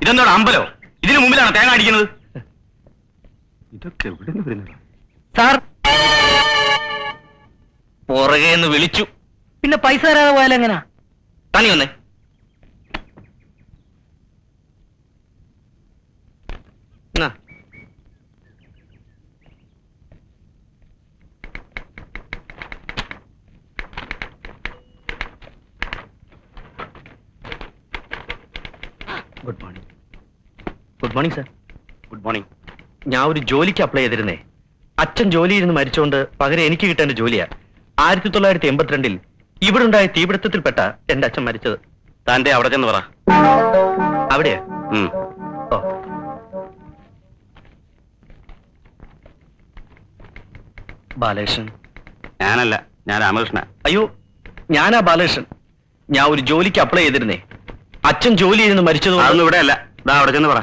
ഇതെന്തോടാ അമ്പലോ? ഇതിനു മുമ്പിലാണ് തേങ്ങ അടിക്കുന്നത്. ഇതൊക്കെ എവിടെ നിന്ന് വരുന്നത്? സാർ പുറകെ എന്ന് വിളിച്ചു. പിന്നെ പൈസ തരാതെ പോയാലെങ്ങനാ? തനി വന്നേ. Good morning. Good morning sir. Good morning. ഞാൻ ഒരു ജോലിക്ക് അപ്ലൈ ചെയ്തിരുന്നേ. അച്ഛൻ ജോലിയിൽ നിന്ന് മരിച്ചുകൊണ്ട് പകരം എനിക്ക് കിട്ടേണ്ട ജോലിയാ. 1982 ഇവിടെ ഉണ്ടായ തീപിടുത്തത്തിൽപ്പെട്ട എന്റെ അച്ഛൻ മരിച്ചത്. താന്റെ അവിടെ ചെന്ന് പറ. അവിടെയാ? ഓ, ബാലകൃഷ്ണൻ? ഞാനല്ല, ഞാൻ രാമകൃഷ്ണ. അയ്യോ, ഞാനാ ബാലകൃഷ്ണൻ. ഞാൻ ഒരു ജോലിക്ക് അപ്ലൈ ചെയ്തിരുന്നേ. അച്ഛൻ ജോലിയിൽ നിന്ന് മരിച്ചത്. അതൊന്നും ഇവിടെ അല്ല, ഇതാ അവിടെ ചെന്ന് പറ.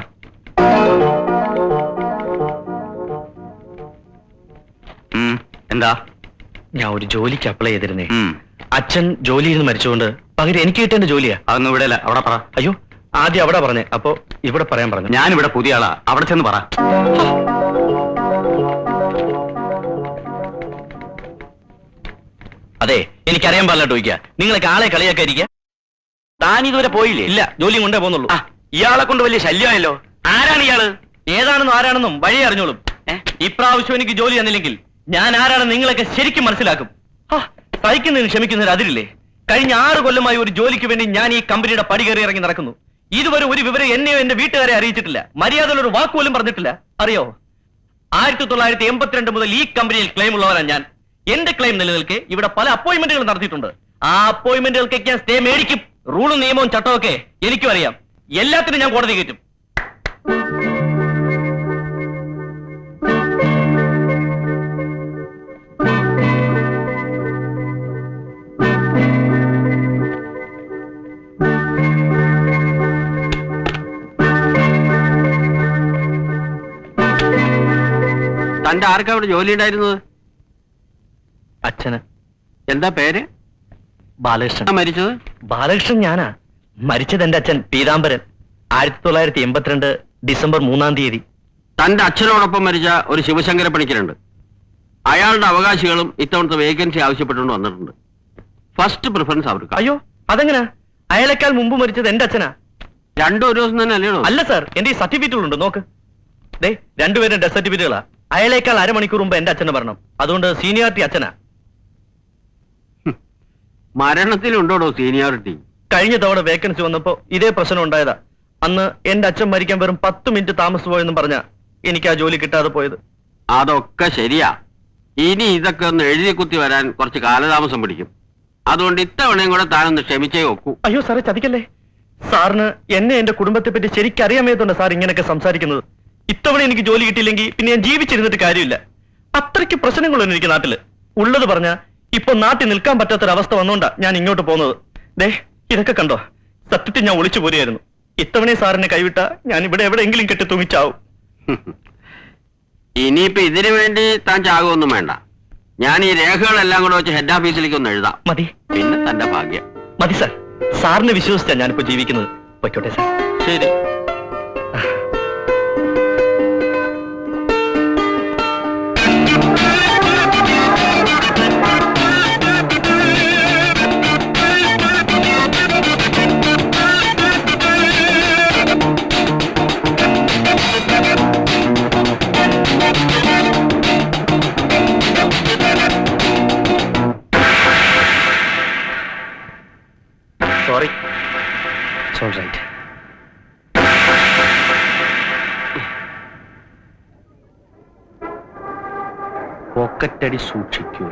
എന്താ? ഞാൻ ഒരു ജോലിക്ക് അപ്ലൈ ചെയ്തിരുന്നേ. അച്ഛൻ ജോലിയിൽ നിന്ന് മരിച്ചുകൊണ്ട് പകരം എനിക്ക് കിട്ടേണ്ട ജോലിയാ. അതൊന്നും ഇവിടെ അല്ല, അവിടെ പറ. അയ്യോ, ആദ്യം അവിടെ പറഞ്ഞേ, അപ്പൊ ഇവിടെ പറയാൻ പറഞ്ഞു. ഞാനിവിടെ പുതിയ ആളാ, അവിടെ ചെന്ന് പറ. അതെ, എനിക്കറിയാൻ പാടില്ല ചോദിക്കുക. നിങ്ങളൊക്കെ ആളെ കളിയാക്കാൻ ഇരിക്കുക. താൻ ഇതുവരെ പോയില്ലേ? ഇല്ല, ജോലിയും കൊണ്ടേ പോകുന്നുള്ളൂ. ഇയാളെ കൊണ്ട് വലിയ ശല്യമായല്ലോ. ആരാണ് ഇയാള്? ഏതാണെന്നും ആരാണെന്നും വഴി അറിഞ്ഞോളും. ഇപ്രാവശ്യം എനിക്ക് ജോലി തന്നില്ലെങ്കിൽ ഞാൻ ആരാണെന്ന് നിങ്ങളൊക്കെ ശരിക്കും മനസ്സിലാക്കും. സഹിക്കുന്നതിന് ക്ഷമിക്കുന്നതിന് അതിരില്ലേ? കഴിഞ്ഞ 6 കൊല്ലമായി ഒരു ജോലിക്ക് വേണ്ടി ഞാൻ ഈ കമ്പനിയുടെ പടി കയറി ഇറങ്ങി നടക്കുന്നു. ഇതുവരെ ഒരു വിവരം എന്നെയോ എന്റെ വീട്ടുകാരെ അറിയിച്ചിട്ടില്ല. മര്യാദയുള്ള ഒരു വാക്കുപോലും പറഞ്ഞിട്ടില്ല. അറിയോ, 1982 മുതൽ ഈ കമ്പനിയിൽ ക്ലെയിം ഉള്ളവരാണ് ഞാൻ. എന്റെ ക്ലെയിം നിലനിൽക്കെ ഇവിടെ പല അപ്പോയിന്റ്മെന്റുകൾ നടത്തിയിട്ടുണ്ട്. ആ അപ്പോയിന്റ്മെന്റുകൾക്ക് ഞാൻ സ്റ്റേ മേടിക്കും. റൂളും നിയമവും ചട്ടവും ഒക്കെ എനിക്കും അറിയാം. എല്ലാത്തിനും ഞാൻ കോടതി കയറ്റും. തന്റെ ആർക്കാ അവിടെ ജോലി ഉണ്ടായിരുന്നത്? അച്ഛന്. എന്താ പേര്? ബാലകൃഷ്ണൻ. മരിച്ചത്? ബാലകൃഷ്ണൻ ഞാനാ. മരിച്ചത് എന്റെ അച്ഛൻ പീതാംബരൻ. 1982 ഡിസംബർ 3-ാം തീയതി. തന്റെ അച്ഛനോടൊപ്പം മരിച്ച ഒരു ശിവശങ്കര പണിക്കരുണ്ട്. അയാളുടെ അവകാശികളും ഇത്തവണത്തെ വേക്കൻസി ആവശ്യപ്പെട്ടുകൊണ്ട് വന്നിട്ടുണ്ട്. ഫസ്റ്റ് പ്രിഫറൻസ് അവർക്ക്. അയ്യോ, അതെങ്ങനാ? അയാളെക്കാൾ മുമ്പ് മരിച്ചത് എന്റെ അച്ഛനാ. രണ്ടും ഒരു ദിവസം തന്നെ അല്ലേണോ? അല്ല സാർ, എന്റെ ഈ സർട്ടിഫിക്കറ്റുകളുണ്ട്, നോക്ക്. ദേ, രണ്ടുപേരും ഡെത്ത് സർട്ടിഫിക്കറ്റുകളാ. അയാളേക്കാൾ അരമണിക്കൂർ മുമ്പ് എന്റെ അച്ഛന് മരണം. അതുകൊണ്ട് സീനിയോറിറ്റി അച്ഛനാ. മരണത്തിലുണ്ടോടോ സീനിയോറിറ്റി? കഴിഞ്ഞ തവണ വേക്കൻസി വന്നപ്പോ ഇതേ പ്രശ്നം ഉണ്ടായതാ. അന്ന് എന്റെ അച്ഛൻ മരിക്കാൻ വെറും 10 മിനിറ്റ് താമസിച്ചു പോയെന്നും പറഞ്ഞ എനിക്ക് ആ ജോലി കിട്ടാതെ പോയത്. അതൊക്കെ ശരിയാ. ഇനി ഇതൊക്കെ ഒന്ന് എഴുതി കുത്തി വരാൻ കുറച്ച് കാലതാമസം പിടിക്കും. അതുകൊണ്ട് ഇത്തവണയും കൂടെ താനൊന്ന് ക്ഷമിച്ചേ ഒക്കൂ. അയ്യോ സാറേ, ചതിക്കല്ലേ. സാറിന് എന്നെ എന്റെ കുടുംബത്തെ പറ്റി ശരിക്കറിയാമേതുകൊണ്ട് സാർ ഇങ്ങനെയൊക്കെ സംസാരിക്കുന്നത്. ഇത്തവണ എനിക്ക് ജോലി കിട്ടിയില്ലെങ്കിൽ പിന്നെ ഞാൻ ജീവിച്ചിരുന്നിട്ട് കാര്യമില്ല. അത്രയ്ക്ക് പ്രശ്നങ്ങളൊന്നും എനിക്ക് നാട്ടില്. ഉള്ളത് പറഞ്ഞ ഇപ്പൊ നാട്ടിൽ നിൽക്കാൻ പറ്റാത്തൊരവസ്ഥ വന്നോണ്ടാ ഞാൻ ഇങ്ങോട്ട് പോകുന്നത്. ദേ, ഇതൊക്കെ കണ്ടോ? സത്യത്തിൽ ഞാൻ ഒളിച്ചു പോരുകയായിരുന്നു. ഇത്തവണ സാറിനെ കൈവിട്ട ഞാൻ ഇവിടെ എവിടെയെങ്കിലും കെട്ടി തൂങ്ങിച്ചാവും. ഇനിയിപ്പോ ഇതിനു വേണ്ടി താൻ ചാകുമൊന്നും വേണ്ട. ഞാൻ ഈ രേഖകളെല്ലാം കൂടെ വെച്ച് ഹെഡ് ഓഫീസിലേക്ക് ഒന്ന് എഴുതാം. മതി. പിന്നെ തന്റെ ഭാഗ്യം. മതി സാർ. സാറിനെ വിശ്വസിച്ചാ ഞാനിപ്പോ ജീവിക്കുന്നത്. പൊയ്ക്കോട്ടെ സാർ. ശരി. Sorry. It's all right. പോക്കറ്റടി സൂക്ഷിക്കുക.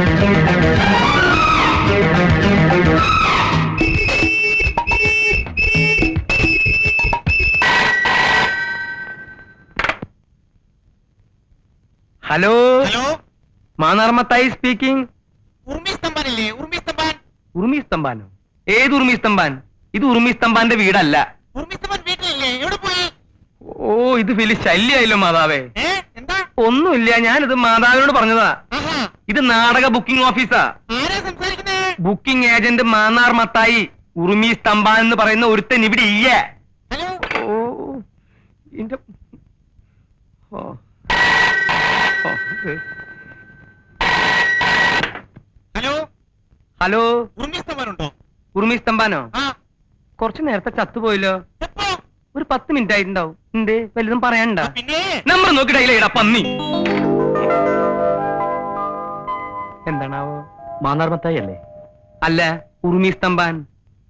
Hello hello, Mannar Mathai speaking. Urmi സ്തംഭാനില്ലേ? ഉർമി സ്തംഭാൻ. ഉറുമി സ്തംഭാനോ? ഏത് ഉറുമി സ്തംഭാൻ? ഇത് ഉറുമി സ്തംഭാന്റെ വീടല്ല. ഉർമി സ്തംഭാൻ വീട്ടിലില്ലേ? എവിടെ പോയി? ഓ, ഇത് വലിയ ശല്യായില്ലോ മാതാവേ. എന്താ? ഒന്നുമില്ല, ഞാനിത് മാതാവിനോട് പറഞ്ഞതാ. ആഹാ, ഇത് നാടക ബുക്കിംഗ് ഓഫീസാ. ആരാ സംസാരിക്കുന്നേ? Booking agent Mannar Mathai. ഉറുമി സ്തംഭാൻ എന്ന് പറയുന്ന ഒരുത്തൻ ഇവിടെ ഇല്ല. ഹലോ, ഓ, ഇന്റെ ഓ. ഓ, ഹലോ, ഹലോ, ഉർമി സ്തംഭാൻ ഉണ്ടോ? ഉറുമി സ്തംഭാനോ? ആ, കുറച്ചു നേരത്തെ ചത്തുപോയല്ലോ. എപ്പോ? ഒരു 10 മിനിറ്റ് ആയിട്ടുണ്ടാവും. എന്തേ, വലുതും പറയാനുണ്ടാ? പിന്നെ നമ്പർ നോക്കിയിടാ പന്നി. എന്താണാവോ? മാന്നാർ മത്തായി അല്ലേ? അല്ല, ഉറുമി സ്തംഭാൻ.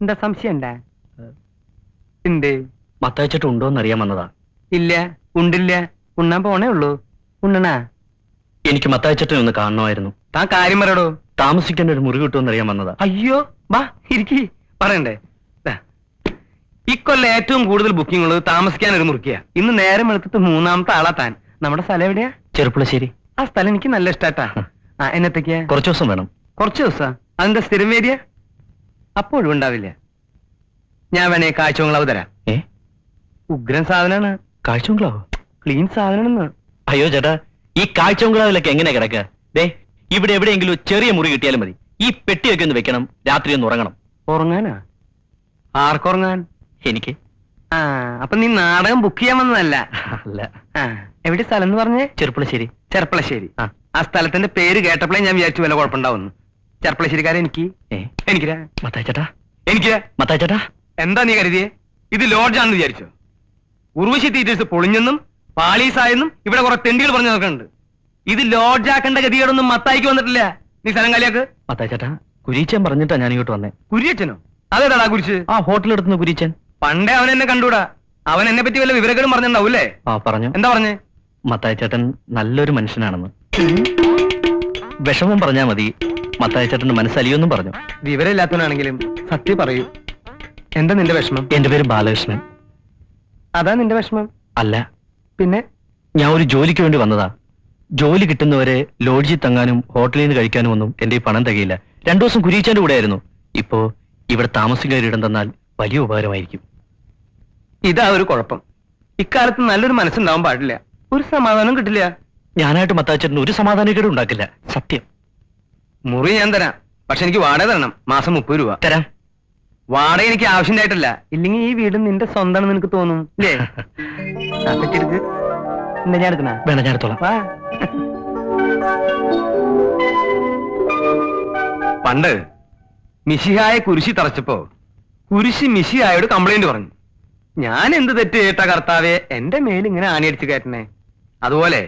എന്താ സംശയം ഉണ്ടാ? എന്തേ? മത്തായിച്ചിട്ട് ഉണ്ടോന്ന് അറിയാൻ വന്നതാ. ഇല്ല, ഉണ്ടില്ല. ഉണ്ണാൻ പോണേ ഉള്ളൂ. ഉണ്ണണാ? എനിക്ക് മത്തായിച്ചിട്ടിനെ ഒന്ന് കാണണമായിരുന്നു. താൻ കാര്യം പറയടോ. താമസിക്കേണ്ട ഒരു മുറി കിട്ടുമെന്ന് അറിയാൻ വന്നതാ. അയ്യോ, വാ ഇരിക്കി. പറയണ്ടേ? ദാ, ഇക്കൊല്ലം ഏറ്റവും കൂടുതൽ ബുക്കിംഗ് ഉള്ളത് താമസിക്കാൻ ഒരു മുറിക്കുക. ഇന്ന് നേരം എടുത്തിട്ട് 3ാമത്തെ ആളാ താൻ. നമ്മുടെ സ്ഥലം എവിടെയാ? ചെറുപ്പുളശ്ശേരി. ആ സ്ഥലം എനിക്ക് നല്ല ഇഷ്ടാട്ടാ. ആ, എന്നത്തേക്കാ? കുറച്ചു ദിവസം വേണം. കുറച്ച് ദിവസം. അതിന്റെ സ്ഥിരം വേരിയ അപ്പോഴും ഉണ്ടാവില്ല. ഞാൻ വേണേ കാഴ്ചകളവ് തരാം. ഏ, ഉഗ്രൻ സാധനാണ്. കാഴ്ചബംഗ്ലാവോ? ക്ലീൻ സാധനം. അയ്യോ ചേട്ടാ, ഈ കാഴ്ചബംഗ്ലാവിലൊക്കെ എങ്ങനെ കിടക്കുക? ദേ, ഇവിടെ എവിടെയെങ്കിലും ഒരു ചെറിയ മുറി കിട്ടിയാലും മതി. ഈ പെട്ടിയൊക്കെ ഒന്ന് വെക്കണം, രാത്രി ഒന്ന് ഉറങ്ങണം. ഉറങ്ങാനാ? ആർക്കുറങ്ങാൻ? എനിക്ക്. ആ, അപ്പൊ നീ നാടകം ബുക്ക് ചെയ്യാൻ വന്നതല്ല? അല്ല. ആ, എവിടെ സ്ഥലം എന്ന് പറഞ്ഞേ? ചെറുപ്പുളശ്ശേരി. ചെർപ്പളശ്ശേരി. ആ. ആ സ്ഥലത്തിന്റെ പേര് കേട്ടപ്പോഴേ ഞാൻ വിചാരിച്ചു വല്ല കുഴപ്പമുണ്ടാവുന്നു. ചെർപ്പളശ്ശേരിക്കാരെ എനിക്ക് ഏ, എനിക്കിരാ മത്തായി ചേട്ടാ, എനിക്ക് മത്തായി ചേട്ടാ. എന്താ നീ കരുതിയേ? ഇത് ലോഡ്ജാണെന്ന് വിചാരിച്ചോ? ഉർവശി തീറ്റേഴ്സ് പൊളിഞ്ഞെന്നും പാളീസായെന്നും ഇവിടെ കുറെ തെണ്ടികൾ പറഞ്ഞു നോക്കുന്നുണ്ട്. ഇത് ലോഡ്ജാക്കേണ്ട ഗതികേടൊന്നും മത്തായിക്ക് വന്നിട്ടില്ല. നീ സ്ഥലം കാലിയാക്ക്. മത്തായി ചേട്ടാ, കുരീച്ചൻ പറഞ്ഞിട്ടാ ഞാൻ ഇങ്ങോട്ട് വന്നേ. കുരിയച്ചനോ? അതേതാടാ കുരിച്ച്? ആ ഹോട്ടലെടുത്തുന്ന കുരീച്ചൻ. പണ്ടേ അവൻ എന്നെ കണ്ടൂടാ. അവൻ എന്നെ പറ്റി വല്ല വിവരങ്ങളും പറഞ്ഞിട്ടുണ്ടാവൂല്ലേ? ആ പറഞ്ഞു. എന്താ പറഞ്ഞേ? മത്തായി ചേട്ടൻ നല്ലൊരു മനുഷ്യനാണെന്ന്. വിഷമം പറഞ്ഞാ മതി, മത്തായി ചേട്ടന്റെ മനസ്സലിയൊന്നും പറഞ്ഞു. വിവരമില്ലാത്തവനാണെങ്കിലും സത്യം പറയൂ. എന്താ നിന്റെ വിഷമം? എന്റെ പേര് ബാലകൃഷ്ണൻ. അതാ നിന്റെ വിഷമം? അല്ല, പിന്നെ? ഞാൻ ഒരു ജോലിക്ക് വേണ്ടി വന്നതാ. ജോലി കിട്ടുന്നവരെ ലോഡ്ജിൽ തങ്ങാനും ഹോട്ടലിൽ നിന്ന് കഴിക്കാനും ഒന്നും എന്റെ ഈ പണം തികയില്ല. 2 ദിവസം കുരീച്ചന്റെ കൂടെ ആയിരുന്നു. ഇപ്പോ ഇവിടെ താമസിക്കാൻ ഇടം തന്നാൽ വലിയ ഉപകാരമായിരിക്കും. ഇതാ ഒരു കുഴപ്പം. ഇക്കാലത്ത് നല്ലൊരു മനസ്സുണ്ടാവാൻ പാടില്ല. ഒരു സമാധാനം കിട്ടില്ല. ഞാനായിട്ട് മത്തായി ചേട്ടന് ഒരു സമാധാനക്കേടും ഉണ്ടാക്കില്ല, സത്യം. മുറി ഞാൻ തരാം. പക്ഷെ എനിക്ക് വാടക തരണം. മാസം 30 രൂപ തരാം. വാടക എനിക്ക് ആവശ്യമായിട്ടല്ല. ഇല്ലെങ്കിൽ ഈ വീട് നിന്റെ സ്വന്തമാണെന്ന് നിനക്ക് തോന്നും അല്ലേ? പറ്റെടുക്ക്. എന്താ ഞാൻ എടുക്കണ? വേണം, ഞാൻ എടുത്തോളാം. വാ. പണ്ട് മിശിഹായ കുരിശി തറച്ചപ്പോ കുരിശി മിശിഹായോട് കംപ്ലൈന്റ് പറഞ്ഞു. ഞാൻ എന്ത് തെറ്റ് കേട്ട കർത്താവെ എന്റെ മേലിങ്ങനെ ആണിയടിച്ചു കയറ്റണേ. അതുപോലെ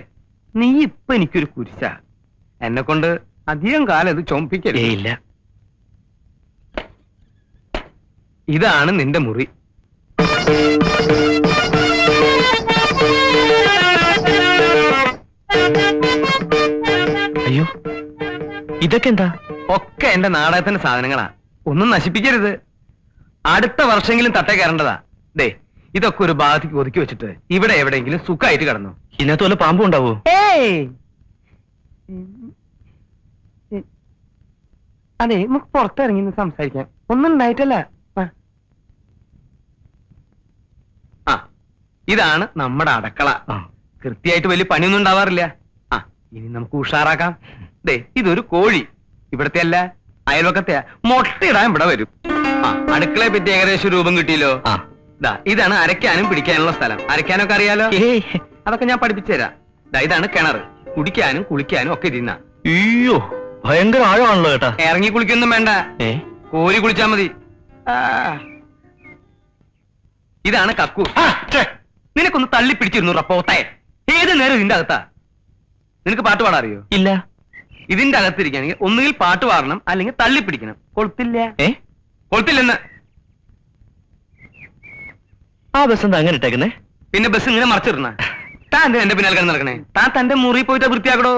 നീ ഇപ്പൊ എനിക്കൊരു കുരിശ. എന്നെ കൊണ്ട് അധികം കാലം ഇത് ചുമപ്പിക്കരുത്. ഇല്ല. ഇതാണ് നിന്റെ മുറി. അയ്യോ, ഇതൊക്കെ എന്താ? ഒക്കെ എന്റെ നാടകത്തിന്റെ സാധനങ്ങളാ. ഒന്നും നശിപ്പിക്കരുത്. അടുത്ത വർഷമെങ്കിലും തട്ടേ കയറേണ്ടതാ. ദേ, ഇതൊക്കെ ഒരു ഭാഗത്തേക്ക് ഒതുക്കി വെച്ചിട്ട് ഇവിടെ എവിടെയെങ്കിലും സുഖമായിട്ട് കിടന്നു. ഇതിനകത്ത് വല്ല പാമ്പും ഉണ്ടാവോ? അതെ, നമുക്ക് പുറത്തിറങ്ങി സംസാരിക്കാം. ഒന്നും ഉണ്ടായിട്ടല്ല. ആ, ഇതാണ് നമ്മുടെ അടുക്കള. ആ. കൃത്യമായിട്ട് വലിയ പണിയൊന്നും ഉണ്ടാവാറില്ല. ആ, ഇനി നമുക്ക് ഉഷാറാക്കാം. ദേ, ഇതൊരു കോഴി. ഇവിടത്തെ അല്ല, അയൽവക്കത്തെ. മുട്ടയിടാൻ ഇവിടെ വരും. ആ, അടുക്കളയെ പറ്റി ഏകദേശം രൂപം കിട്ടിയല്ലോ. ആ. ദാ, ഇതാണ് അരയ്ക്കാനും പിടിക്കാനുള്ള സ്ഥലം. അരയ്ക്കാനൊക്കെ അറിയാലോ? ഏയ്, അതൊക്കെ ഞാൻ പഠിപ്പിച്ചു തരാം. ദാ, ഇതാണ് കിണർ. കുടിക്കാനും കുളിക്കാനും ഒക്കെ ഇതിന്ന. അയ്യോ, ഭയങ്കര ആഴമാണല്ലോ ചേട്ടാ. ഇറങ്ങി കുളിക്കൊന്നും വേണ്ട, ഏ, കോരി കുളിച്ചാ മതി. ആ. ഇതാണ് കക്കു. നിനക്കൊന്ന് തള്ളി പിടിച്ചിരുന്നു റപ്പോത്തെ. ഏത് നേരം ഇതിന്റെ അകത്താ. നിനക്ക് പാട്ട് പാടാൻ അറിയോ? ഇല്ല. ഇതിന്റെ അകത്തിരിക്കുകയാണെങ്കിൽ ഒന്നുകിൽ പാട്ട് പാടണം, അല്ലെങ്കിൽ തള്ളി പിടിക്കണം. കൊളുത്തില്ല. ഏ, കൊളുത്തില്ലെന്ന്. ആ ബസ് എന്താ അങ്ങനെ ഇട്ടേക്കുന്നേ? പിന്നെ ബസ് ഇങ്ങനെ മറച്ചിടണ. താൻ എന്തിനാ എന്റെ പിന്നാലെ കിടന്ന് നടക്കണേ? താൻ തന്റെ മുറി പോയിട്ട് വൃത്തിയാക്കടോ.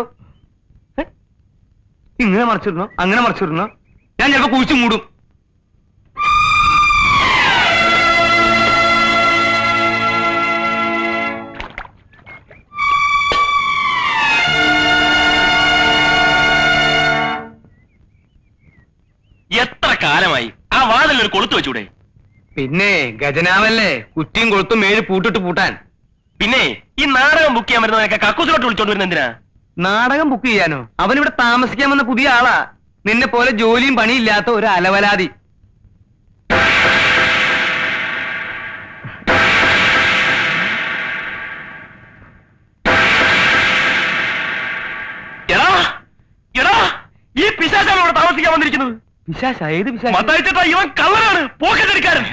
ഇങ്ങനെ മറിച്ചിരുന്നോ അങ്ങനെ മറിച്ചിരുന്നോ ഞാൻ ചിലപ്പോ കുഴിച്ചു മൂടും. എത്ര കാലമായി ആ വാതിൽ ഒരു കൊളുത്ത് വെച്ചൂടെ? പിന്നെ ഗജനാവല്ലേ, കുറ്റിയും കൊളുത്തും മേഴ് പൂട്ടിട്ട് പൂട്ടാൻ. പിന്നെ ഈ നാടകം ബുക്ക് ചെയ്യാൻ വരുന്നതൊക്കെ കക്കൂസിലോട്ട് വിളിച്ചോണ്ട് വരുന്ന എന്തിനാ? നാടകം ബുക്ക് ചെയ്യാനോ? അവനിവിടെ താമസിക്കാൻ വന്ന പുതിയ ആളാ. നിന്നെ പോലെ ജോലിയും പണിയില്ലാത്ത ഒരു അലവലാതി. എടാ എടാ, ഈ പിശാചാണ് ഇവിടെ താമസിക്കാൻ വന്നിരിക്കുന്നത്. പിശാച? ഏത് പിശാച? മത്തായി ചേട്ടാ, ഇവൻ കള്ളനാണ്, പോക്കറ്റടിക്കാരൻ.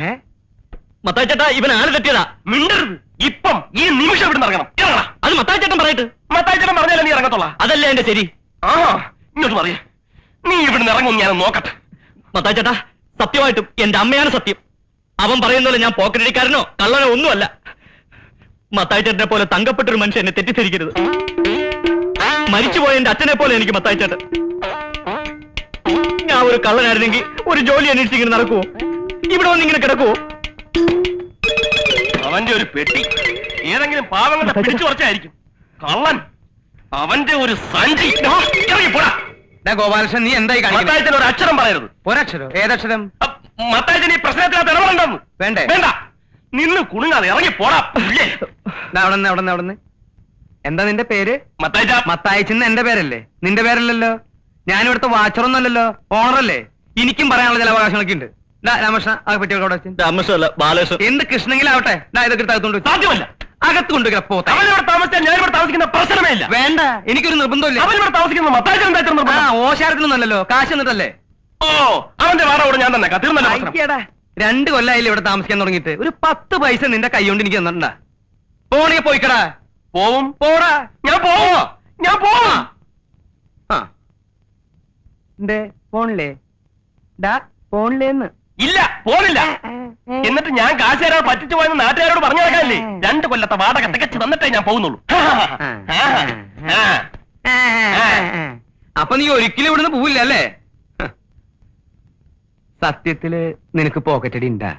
മത്തായി ചേട്ടാ, ഇവൻ ആള് തെറ്റിയതാ. മിണ്ടരുത്. ഇപ്പം ഈ നിമിഷം ഇവിടെ ഇറങ്ങണം. ഇറങ്ങണം. അത് മത്തായി ചേട്ടൻ പറയട്ടെ. മത്തായി ചേട്ടൻ പറഞ്ഞാലേ നീ ഇറങ്ങത്തോളാ. അതല്ലേ എന്റെ ശരി. ആ ഇങ്ങോട്ട് പറയേ, നീ ഇവിടുന്ന് ഇറങ്ങും, ഞാൻ നോക്കട്ടെ. മത്തായി ചേട്ടാ, സത്യമായിട്ടും എന്റെ അമ്മയാണ് സത്യം. അവൻ പറയുന്നല്ലോ ഞാൻ പോക്കറ്റടിക്കാരനോ കള്ളനോ ഒന്നുമല്ല. മത്തായി ചേട്ടനെ പോലെ തങ്കപ്പെട്ടൊരു മനുഷ്യൻ എന്നെ തെറ്റിദ്ധരിക്കരുത്. മരിച്ചുപോയ എന്റെ അച്ഛനെ പോലെ എനിക്ക് മത്തായി ചേട്ടൻ. ഞാൻ ഒരു കള്ളനായിരുന്നെങ്കിൽ ഒരു ജോലി അന്വേഷിച്ച് ഇങ്ങനെ നടക്കുവോ? ഇവിടെ വന്ന് ഇങ്ങനെ കിടക്കുവോ? അവന്റെ ഒരു പെട്ടി ഏതെങ്കിലും പാവങ്ങളെ പിടിച്ചു കുറച്ചായിരിക്കും. കള്ളൻ, അവന്റെ ഒരു സഞ്ചി. ഇറങ്ങിപ്പോടാ. ഗോപാലകൃഷ്ണൻ, നീ എന്തായി മത്തായച്ചൻ ഒരു അക്ഷരം പറയരുത്. ഒരക്ഷരോ? ഏതക്ഷരം? മത്തായച്ചൻ ഈ പ്രശ്നത്തിനകത്ത് ഇടപെടണ്ടെന്ന്. വേണ്ടേ? വേണ്ട. നിന്ന് കുണുങ്ങാതെ ഇറങ്ങി പോടാ. അവിടെ എന്താ നിന്റെ പേര്? മത്തായച്ച. മത്തായച്ചെന്ന് എന്റെ പേരല്ലേ? നിന്റെ പേരല്ലല്ലോ. ഞാനിവിടുത്തെ വാച്ചറൊന്നല്ലല്ലോ, ഓണറല്ലേ. എനിക്കും പറയാനുള്ള ചില അവകാശങ്ങളൊക്കെ ഉണ്ട്. രാമകൃഷ്ണ, ആ പെട്ടിയൊക്കെ രാമകൃഷ്ണല്ല, ബാലകൃഷ്ണൻ. എന്ത് കൃഷ്ണങ്കിലാവട്ടെ, ഇതൊക്കെ അകത്തോണ്ട് സാധ്യമല്ല. അകത്ത് കൊണ്ടുവരാ. അവനിവിടെ താമസിച്ചാൽ ഞാൻ ഇവിടെ താമസിക്കുന്ന പ്രശ്നമേ ഇല്ല. വേണ്ട, എനിക്കൊരു നിർബന്ധമില്ല. അവനിവിടെ താമസിക്കുന്ന മത്തായച്ചൻ ഓശാരത്തിനൊന്നല്ലോ, കാശ് എന്നിട്ടല്ലേ. ഓ, അവന്റെ വാടക ഞാൻ തന്നെ തീർന്നല്ലോ. 2 കൊല്ലായില്ലേ ഇവിടെ താമസിക്കാൻ തുടങ്ങിയിട്ട്. ഒരു 10 പൈസ നിന്റെ കൈ കൊണ്ട് എനിക്ക് തന്നിട്ടുണ്ടാ? പോണേ പോയിക്കടാ. പോവും. പോടാ. ഞാൻ പോവോ? ഞാൻ പോവാ. പോണില്ലേ? പോണില്ലേന്ന്? ഇല്ല, പോണില്ല. എന്നിട്ട് ഞാൻ കാശ് തരാൻ പറ്റിച്ചു പോയെന്ന് നാട്ടുകാരോട് പറഞ്ഞു നടക്കാനില്ലേ? 2 കൊല്ലത്തെ വാടക തികച്ച് തന്നിട്ടേ ഞാൻ പോകുന്നുള്ളൂ. അപ്പൊ നീ ഒരിക്കലും ഇവിടുന്ന് പോവില്ല അല്ലേ? സത്യത്തില് നിനക്ക് പോക്കറ്റടി ഉണ്ടാ?